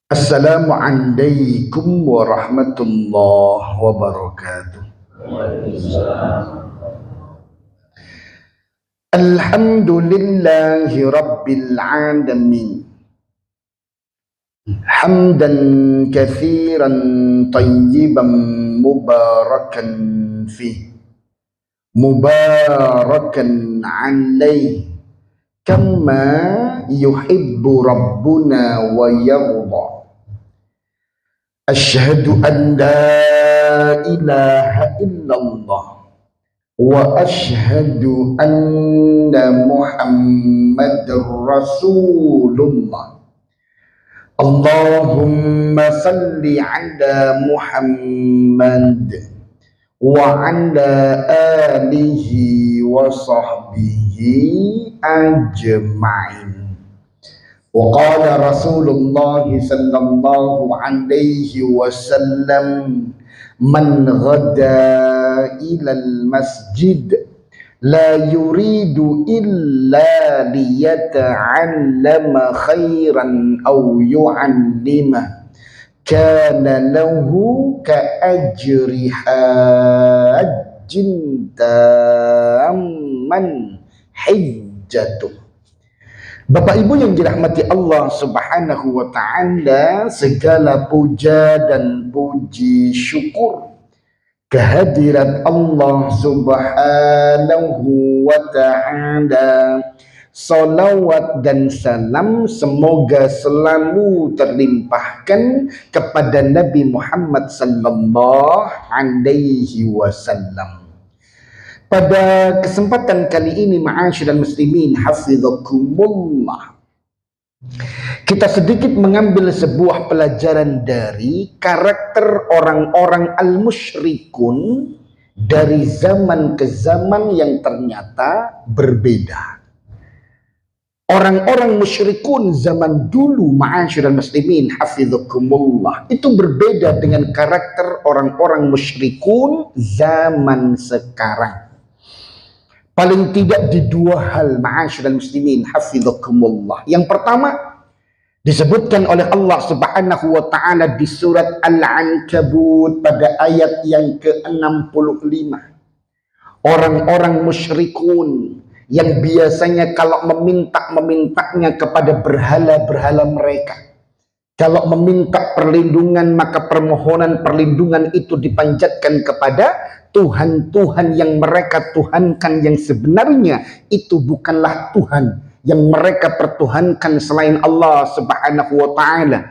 Assalamualaikum warahmatullahi wabarakatuh. Alhamdulillahi rabbil alamin. Hamdan katsiran tayyiban mubarakan fi. Mubarakan alaih. Kama yuhibbu rabbuna wa yarda. Asyhadu an la ilaha illallah wa asyhadu anna Muhammadar Rasulullah. Allahumma salli ala Muhammad wa ala alihi wa sahbihi ajma'in. وقال رسول الله صلى الله عليه وسلم من غدا إلى المسجد لا يريد إلا ليتعلم خيرا أو يعلمه كان له كأجر حاج تاما حجته. Bapak Ibu yang dirahmati Allah Subhanahu wa Ta'ala, segala puja dan puji syukur kehadirat Allah Subhanahu wa Ta'ala. Salawat dan salam semoga selalu terlimpahkan kepada Nabi Muhammad sallallahu alaihi wasallam. Pada kesempatan kali ini, ma'asyiral muslimin hafizakumullah, kita sedikit mengambil sebuah pelajaran dari karakter orang-orang al-musyrikun dari zaman ke zaman yang ternyata berbeda. Orang-orang musyrikun zaman dulu, ma'asyiral muslimin hafizakumullah, itu berbeda dengan karakter orang-orang musyrikun zaman sekarang. Paling tidak di dua hal, ma'asyiral muslimin hafizakumullah. Yang pertama, disebutkan oleh Allah Subhanahu wa Ta'ala di surat Al-Ankabut pada ayat yang ke-65. Orang-orang musyrikun yang biasanya kalau memintanya kepada berhala-berhala mereka, kalau meminta perlindungan, maka permohonan perlindungan itu dipanjatkan kepada Tuhan-Tuhan yang mereka tuhankan, yang sebenarnya itu bukanlah Tuhan yang mereka pertuhankan selain Allah Subhanahu wa Ta'ala.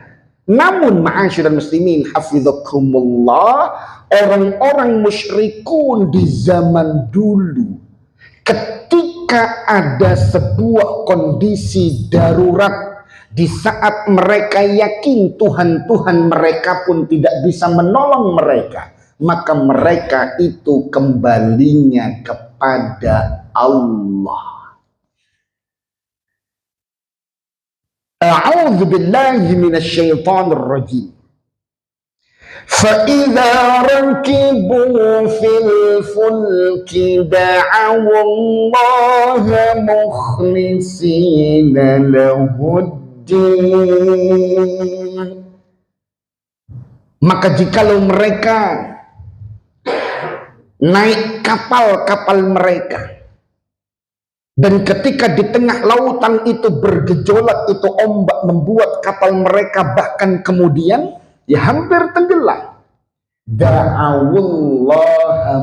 Namun ma'asyiral muslimin hafizakumullah, orang-orang musyrikun di zaman dulu, ketika ada sebuah kondisi darurat, di saat mereka yakin Tuhan-Tuhan mereka pun tidak bisa menolong mereka, maka mereka itu kembalinya kepada Allah. A'udzu billahi minasyaitonir rajim. فَإِذَا رَكِبُوا فِي الْفُلْكِ دَعَوُا اللَّهَ مُخْلِصِينَ لَهُ الدِّينَ. Maka jikalau mereka naik kapal-kapal mereka, dan ketika di tengah lautan itu bergejolak, itu ombak membuat kapal mereka bahkan kemudian hampir tenggelam, da'awullaha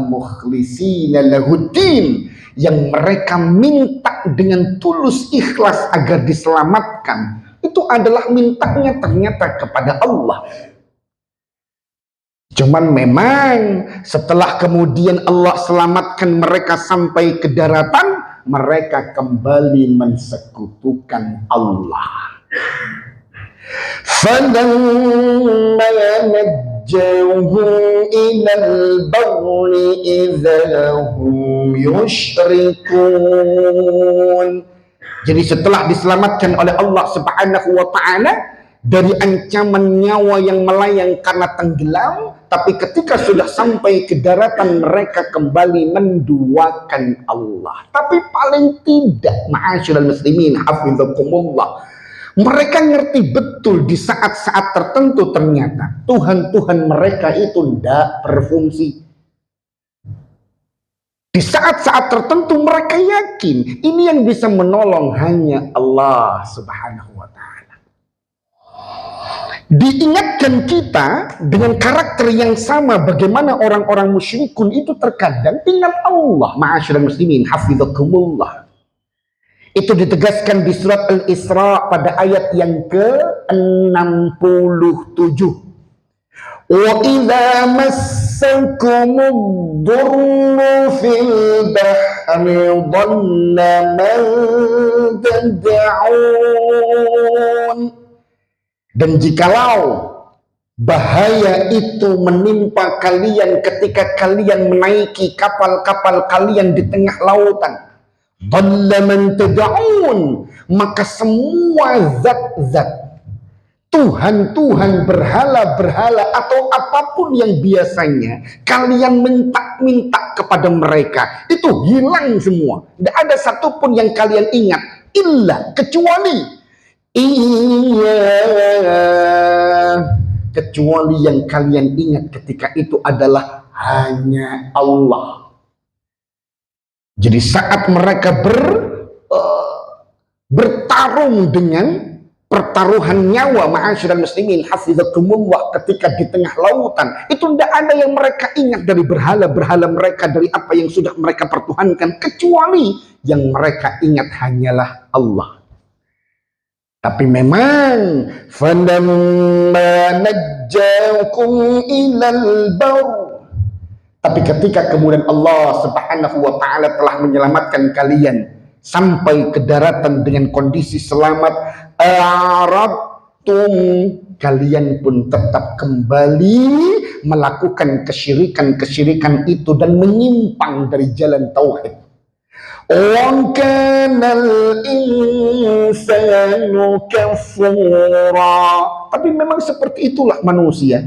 mukhlisina lahuddin, yang mereka minta dengan tulus ikhlas agar diselamatkan, itu adalah mintanya ternyata kepada Allah. Cuman memang setelah kemudian Allah selamatkan mereka sampai ke daratan, mereka kembali mensekutukan Allah. فَلَمَّا نَجَّاهُمْ إِلَى الْبَرِّ إِذَا هُمْ يُشْرِكُونَ. Jadi setelah diselamatkan oleh Allah Subhanahu wa Ta'ala dari ancaman nyawa yang melayang karena tenggelam, tapi ketika sudah sampai ke daratan mereka kembali menduakan Allah. Tapi paling tidak, ma'asyiral muslimin hafizakumullah, Mereka ngerti betul di saat-saat tertentu ternyata Tuhan-Tuhan mereka itu tidak berfungsi. Di saat-saat tertentu mereka yakin ini yang bisa menolong hanya Allah Subhanahu wa Ta'ala. Diingatkan kita dengan karakter yang sama bagaimana orang-orang musyrikun itu terkadang ingat Allah. Ma'asyiral muslimin, hafizakumullah. Itu ditegaskan di surat Al-Isra pada ayat yang ke-67. Wa idza massakumud durru fil bahri dhalla man tad'un. Dan jikalau bahaya itu menimpa kalian ketika kalian menaiki kapal-kapal kalian di tengah lautan, dhalla man tad'un, maka semua zat-zat Tuhan-Tuhan, berhala-berhala atau apapun yang biasanya kalian minta-minta kepada mereka, itu hilang semua. Tidak ada satupun yang kalian ingat, illa, kecuali kecuali yang kalian ingat ketika itu adalah hanya Allah. Jadi saat mereka bertarung dengan pertaruhan nyawa, ma'asyiral muslimin hafizakumullah, ketika di tengah lautan, itu tidak ada yang mereka ingat dari berhala-berhala mereka, dari apa yang sudah mereka pertuhankan, kecuali yang mereka ingat hanyalah Allah. Tapi memang falamma najjakum ilal bar, tapi ketika kemudian Allah Subhanahu wa Ta'ala telah menyelamatkan kalian sampai ke daratan dengan kondisi selamat, a'radtum, kalian pun tetap kembali melakukan kesyirikan-kesyirikan itu dan menyimpang dari jalan tauhid. Wa kanal insanu kafura, tapi memang seperti itulah manusia,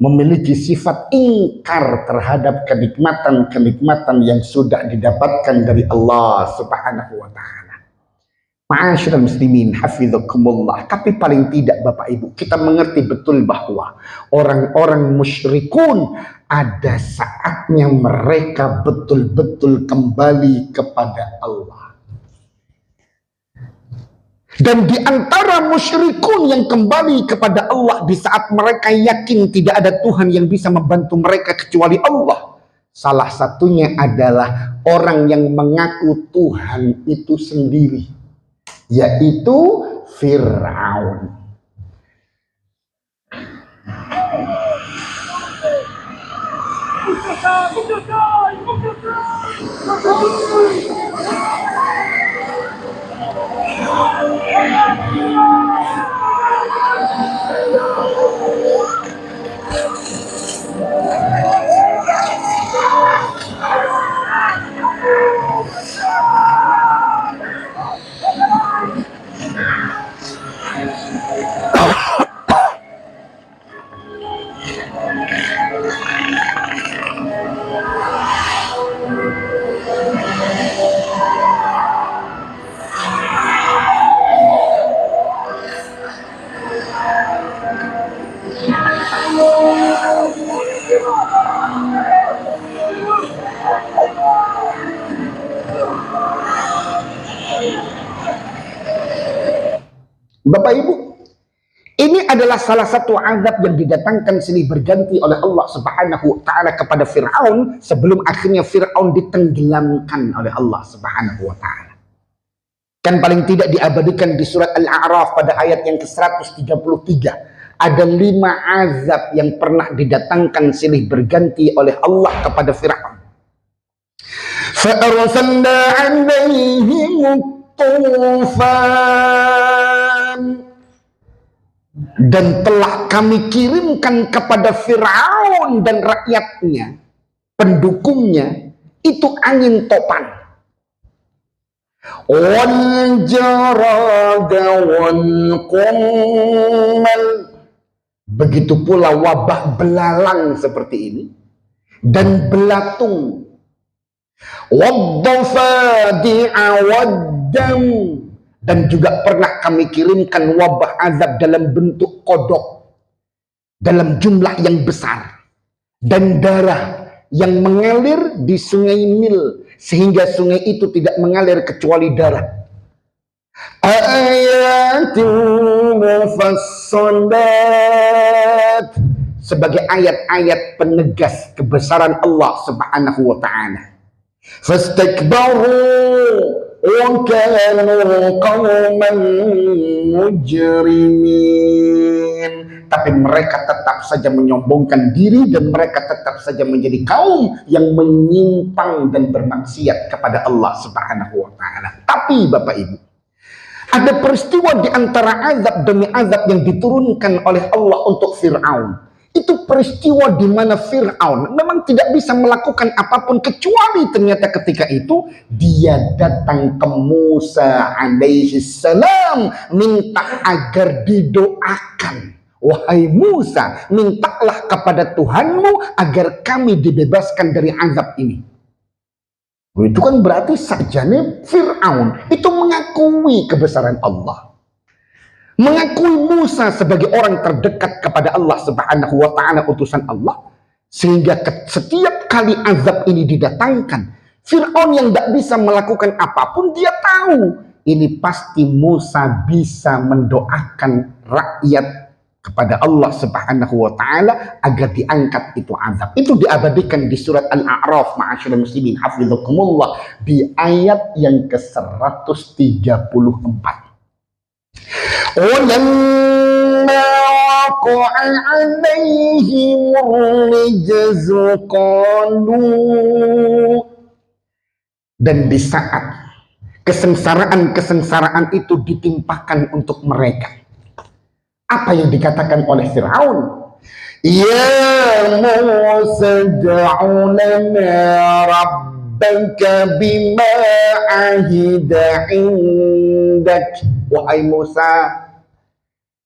memiliki sifat ingkar terhadap kenikmatan-kenikmatan yang sudah didapatkan dari Allah Subhanahu wa Ta'ala. Ma'asyiral muslimin hafizakumullah. Tapi paling tidak Bapak Ibu, kita mengerti betul bahwa orang-orang musyrikun ada saatnya mereka betul-betul kembali kepada Allah. Dan di antara musyrikun yang kembali kepada Allah di saat mereka yakin tidak ada Tuhan yang bisa membantu mereka kecuali Allah, salah satunya adalah orang yang mengaku Tuhan itu sendiri, yaitu Fir'aun. Bapak Ibu, ini adalah salah satu azab yang didatangkan silih berganti oleh Allah Subhanahu wa Ta'ala kepada Fir'aun sebelum akhirnya Fir'aun ditenggelamkan oleh Allah Subhanahu wa Ta'ala. Kan paling tidak diabadikan di surat Al-A'raf pada ayat yang ke-133. Ada 5 azab yang pernah didatangkan silih berganti oleh Allah kepada Fir'aun. فَأَرْسَلْنَا عَلَيْهِمُ الطُّوفَانَ, dan telah kami kirimkan kepada Fir'aun dan rakyatnya, pendukungnya, itu angin topan. Wal jarada wal qummal, begitu pula wabah belalang seperti ini dan belatung. Waddafadi'a waddam, Dan juga pernah kami kirimkan wabah azab dalam bentuk kodok dalam jumlah yang besar, dan darah yang mengalir di sungai Nil sehingga sungai itu tidak mengalir kecuali darah. Ayatin mufassalat, sebagai ayat-ayat penegas kebesaran Allah Subhanahu wa taala. Fastakbaru wa kanu qauman mujrimin, tapi mereka tetap saja menyombongkan diri dan mereka tetap saja menjadi kaum yang menyimpang dan bermaksiat kepada Allah Subhanahu wa taala. Tapi Bapak Ibu, ada peristiwa di antara azab demi azab yang diturunkan oleh Allah untuk Fir'aun. Itu peristiwa di mana Fir'aun memang tidak bisa melakukan apapun kecuali ternyata ketika itu dia datang ke Musa alaihi salam minta agar didoakan. Wahai Musa, mintalah kepada Tuhanmu agar kami dibebaskan dari azab ini. Itu kan berarti sarjana Fir'aun itu mengakui kebesaran Allah, mengakui Musa sebagai orang terdekat kepada Allah Subhanahu wa taala, utusan Allah, sehingga setiap kali azab ini didatangkan, Fir'aun yang tidak bisa melakukan apapun, dia tahu ini pasti Musa bisa mendoakan rakyat kepada Allah Subhanahu wa taala agar diangkat itu azab. Itu diabadikan di surat Al-A'raf, ma'asyiral muslimin hafizakumullah, di ayat yang ke-134. Walamma waqa'a 'alaihimur rijzu qalu, dan di saat kesengsaraan itu ditimpakan untuk mereka, apa yang dikatakan oleh Fir'aun? Ya Musa da'u lana rabbaka bima ahida indak. Wahai Musa,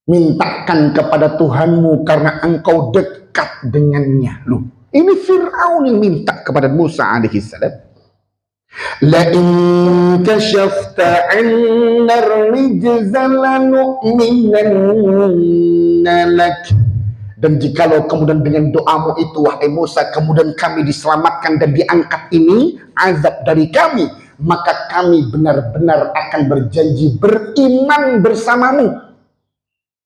mintakan kepada Tuhanmu karena engkau dekat dengannya. Loh, ini Fir'aun yang minta kepada Musa alaihi salam. La in kashafta 'anna ar-rijza lanu'minanna lak. Dan jikalau kemudian dengan doamu itu wahai Musa kemudian kami diselamatkan dan diangkat ini azab dari kami, maka kami benar-benar akan berjanji beriman bersamamu.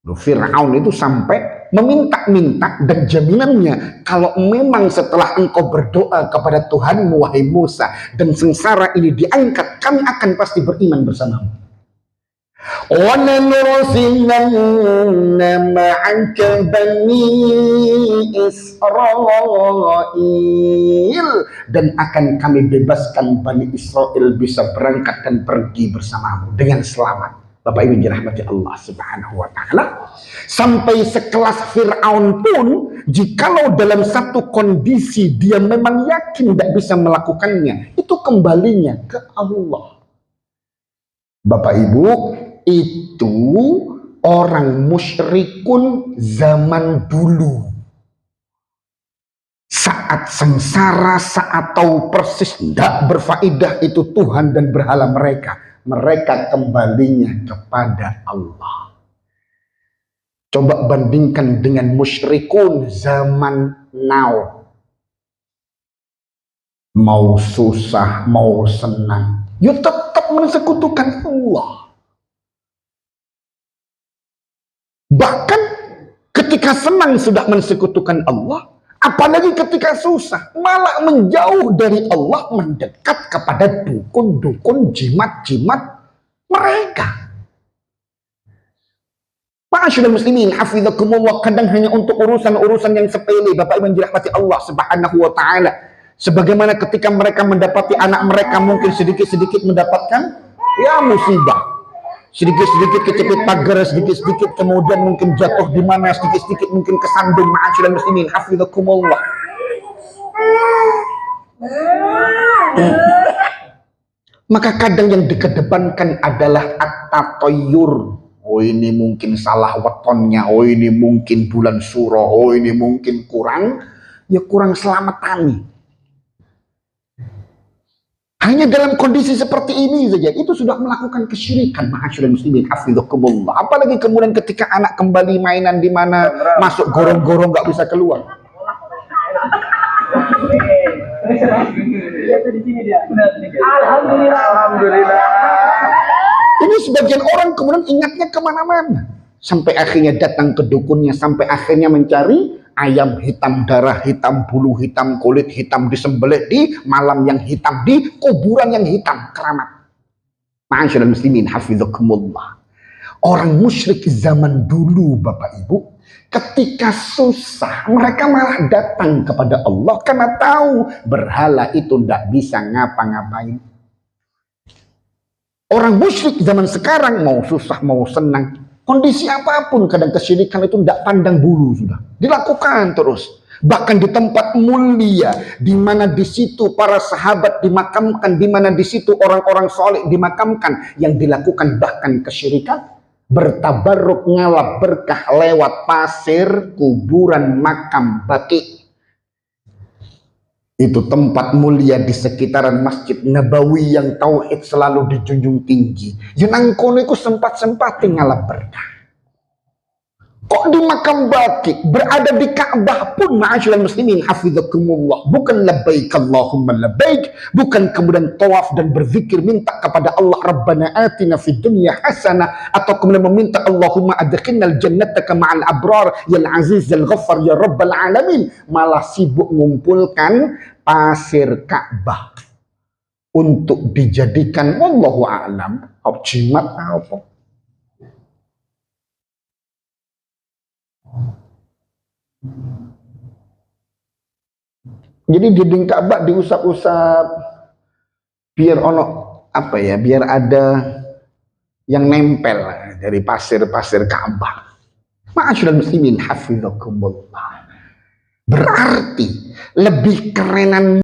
Fir'aun itu sampai meminta-minta, dan jaminannya kalau memang setelah engkau berdoa kepada Tuhanmu wahai Musa dan sengsara ini diangkat, kami akan pasti beriman bersamamu. وَلَنُرْسِلَنَّ مَعَكَ بَنِي إِسْرَائِيل, dan akan kami bebaskan Bani Israel bisa berangkat dan pergi bersamamu dengan selamat. Bapak Ibu dirahmati Allah Subhanahu wa taala, sampai sekelas Fir'aun pun jikalau dalam satu kondisi dia memang yakin tidak bisa melakukannya, itu kembalinya ke Allah. Bapak Ibu, itu orang musyrikun zaman dulu. Saat sengsara, saat tahu persis tidak berfaedah itu Tuhan dan berhala mereka, mereka kembalinya kepada Allah. Coba bandingkan dengan musyrikun zaman now. Mau susah, mau senang, ya tetap mensekutukan Allah. Bahkan ketika senang sudah mensekutukan Allah, apalagi ketika susah malah menjauh dari Allah, mendekat kepada dukun-dukun, jimat-jimat mereka. Ma'asyiral muslimin hafizakumullah, kadang hanya untuk urusan-urusan yang sepele Bapak Ibu dirahmati Allah Subhanahu wa taala. Sebagaimana ketika mereka mendapati anak mereka mungkin sedikit-sedikit mendapatkan ya musibah, sedikit-sedikit kecepit pagar, sedikit-sedikit kemudian mungkin jatuh di mana, sedikit-sedikit mungkin kesandung. Ma'asyiral muslimin hafizakumullah. Maka kadang yang dikedepankan adalah at-tatayyur. Oh ini mungkin salah wetonnya, oh ini mungkin bulan suro, oh ini mungkin kurang, ya kurang selamatan. Hanya dalam kondisi seperti ini saja itu sudah melakukan kesyirikan, ma'asyiral muslimin hafizakumullah. Apalagi kemudian ketika anak kembali mainan di mana masuk gorong-gorong nggak bisa keluar. Alhamdulillah. Ini sebagian orang kemudian ingatnya kemana-mana. Sampai akhirnya datang ke dukunnya, sampai akhirnya mencari ayam hitam, darah hitam, bulu hitam, kulit hitam, disembelih di malam yang hitam, di kuburan yang hitam, keramat. Ma'asyiral muslimin hafizakumullah. Orang musyrik zaman dulu Bapak Ibu, ketika susah mereka malah datang kepada Allah karena tahu berhala itu tidak bisa ngapa-ngapain. Orang musyrik zaman sekarang mau susah mau senang, kondisi apapun kadang kesyirikan itu tidak pandang bulu, sudah dilakukan terus. Bahkan di tempat mulia, di mana di situ para sahabat dimakamkan, di mana di situ orang-orang soleh dimakamkan, yang dilakukan bahkan kesyirikan, bertabarruk ngalap berkah lewat pasir kuburan makam Baqi. Itu tempat mulia di sekitaran Masjid Nabawi yang tauhid selalu dijunjung tinggi. Yunangkono itu sempat-sempat ngalap berkah. Kok di makam Baqi, berada di Ka'bah pun ma'asyiral muslimin hafizakumullah, bukan labbaik Allahumma labbaik, bukan kemudian tawaf dan berzikir minta kepada Allah Rabbana atina fid dunya hasanah, atau kemudian meminta Allahumma adkhilnal jannata ma'al abrar yal aziz al ghaffar ya rabbal alamin, malah sibuk mengumpulkan pasir Ka'bah untuk dijadikan wallahu a'lam jimat apa. Jadi dinding Ka'bah diusap-usap biar ono apa ya, biar ada yang nempel dari pasir-pasir Ka'bah. Ma'asyiral muslimin hafizakumullah. Berarti lebih kerenan